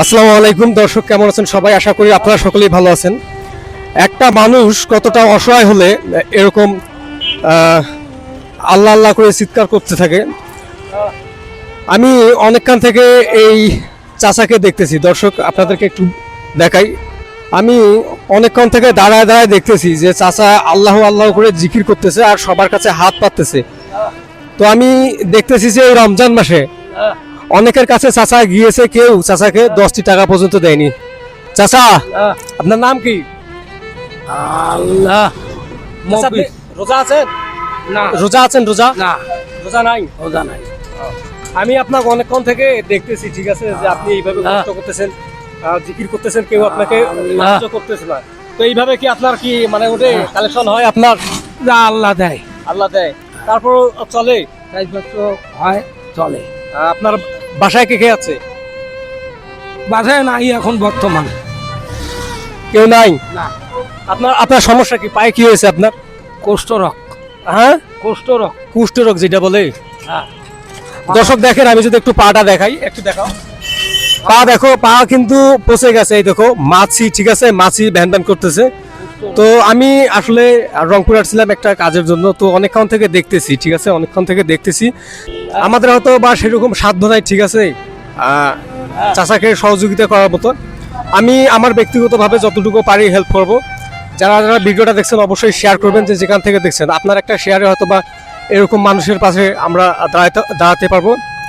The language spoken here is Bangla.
আসসালামু আলাইকুম দর্শক, কেমন আছেন সবাই? আশা করি আপনারা সকলেই ভালো আছেন। একটা মানুষ কতটা অসহায় হলে এরকম আল্লাহ আল্লাহ করে চিৎকার করতে থাকে। আমি অনেকক্ষণ থেকে এই চাচাকে দেখতেছি। দর্শক, আপনাদেরকে একটু দেখাই। আমি অনেকক্ষণ থেকে দাঁড়ায় দাঁড়ায় দেখতেছি যে চাচা আল্লাহ আল্লাহ করে জিকির করতেছে আর সবার কাছে হাত পাততেছে। তো আমি দেখতেছি যে এই রমজান মাসে অনেকের কাছে চাচা গিয়েছে, কেউ চাচাকে 10টি টাকা পর্যন্ত দেয়নি। চাচা, আপনার নাম কি? আল্লাহ চাচা, আপনি রোজা আছেন? না রোজা আছেন? রোজা না রোজা নাই। রোজা নাই। আমি আপনাকে অনেকক্ষণ থেকে দেখতেছি, ঠিক আছে, যে আপনি এইভাবে কষ্ট করতেছেন, জিকির করতেছেন, কেউ আপনাকে সাহায্য করতেছে না। তো এইভাবে কি আপনার কি মানে ওটা কালেকশন হয় আপনার? যা আল্লাহ দেয় আল্লাহ দেয়, তারপর চলে। কাজপত্র হয়, চলে। আপনার বাসায় কে কে আছে? বাসায় নাই এখন বর্তমান। কেউ নাই? না। আপনার আপনার সমস্যা কি? পায়ে কি হয়েছে আপনার? কোষ্ঠরোগ। হ্যাঁ, কোষ্ঠরোগ। কুষ্ঠরোগ যেটা বলে। হ্যাঁ। দর্শক দেখেন, আমি যদি একটু পাটা দেখাই, একটু দেখাও। পা দেখো, পা কিন্তু পচে গেছে। এই দেখো মাছি, ঠিক আছে, মাছি ভ্যান ভ্যান করতেছে। তো আমি আসলে রংপুর আসছিলাম একটা কাজের জন্য। তো অনেকক্ষণ থেকে দেখতেছি, ঠিক আছে, অনেকক্ষণ থেকে দেখতেছি। আমাদের হয়তো বা সেরকম সাধ্য নাই, ঠিক আছে, চাচাকে সহযোগিতা করার মতো। আমি আমার ব্যক্তিগতভাবে যতটুকু পারি হেল্প করব। যারা যারা ভিডিওটা দেখছেন অবশ্যই শেয়ার করবেন, যে যেখান থেকে দেখছেন। আপনার একটা শেয়ারে হয়তো বা এরকম মানুষের পাশে আমরা দাঁড়াতে পারবো।